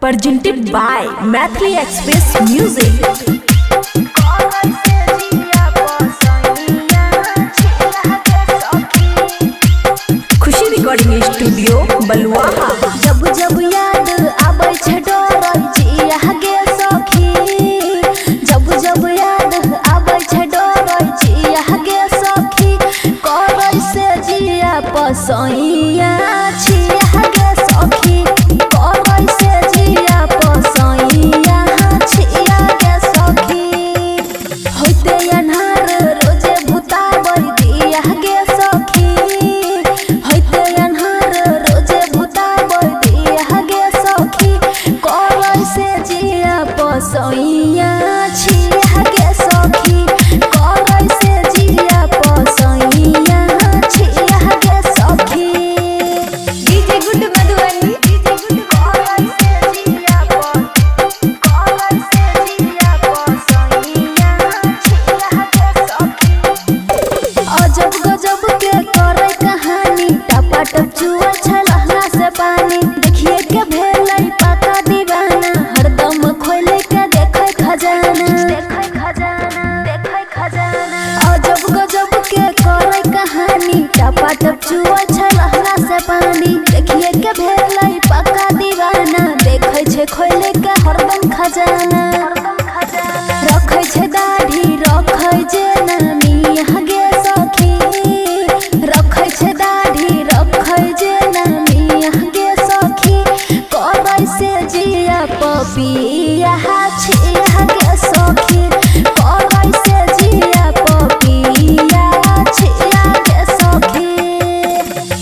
presented by Mathli Express Music. Khushi recording studio Baluaha. जब जब याद आबै छै डोरै जिया गे सखी, जब जब याद आबै छै डोरै जिया गे सखी, करै से जिया पसैया छिया गे सखी, करै से जिया पसैया छिया गे सखी। होइते अन्हार रोजे भुताबै दिया गे सखी, होइते अन्हार रोजे भुताबै दिया गे सखी, करै से जिया पसैया छिया गे सखी, करै से जिया पसैया छिया गे सखी। DJ good Madhubani, DJ good करै से जिया करै से जिया पसैया छिया गे सखी। अजब गजब के करे कहानी, टपाटप चुआ छलहना से पानी, देखिए के भेलै पका दीवाना, हरदम खोले के देखे खजाना, देखे खजाना, देखे खजाना। अजब गजब के करे कहानी, टपाटप चुआ छलहना से पानी, देखिए के भेलै पका दीवाना, देखे छे खोले के हरदम खजाना, हरदम खजाना। रखे छे दाढ़ी रखे जे नानी गे सखी, रखे छे दाढ़ी रखे जे नानी गे सखी, करै से जिया पपिया छिया गे सखी, करै से जिया पपिया छिया गे सखी।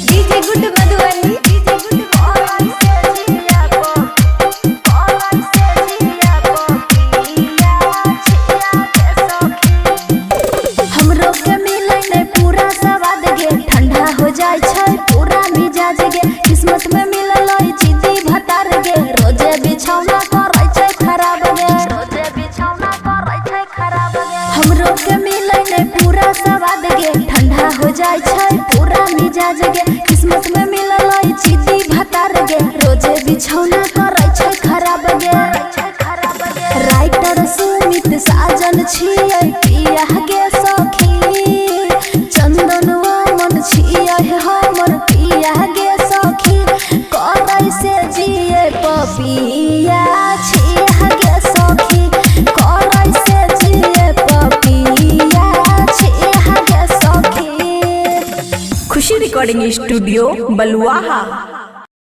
DJ good Madhubani, DJ good करै से जिया करै से जिया पपिया छिया गे सखी। हमरो के मिलै नै पूरा स्वाद गे, ठंडा हो जाय छै पूरा मिजाज गे, किस्मत में मिललै जिद्दी भतार गे, रोजे बिछौना करै छै खराब गे, रोजे बिछौना करै छै खराब गे। हमरो के मिलै नै पूरा स्वाद गे, ठंडा हो जाय छै पूरा मिजाज गे, किस्मत में मिललै जिद्दी भतार गे, रोजे बिछौना करै छै खराब गे, खराब गे। राइटर सुमित साजन छियै पिया गे सखी, चंदन मन छियै हमर पिया गे सखी, करै से जिए पपिया छिया गे सखी, करै से जिए पपिया छिया गे सखी। खुशी रिकॉर्डिंग स्टूडियो बलुआहा।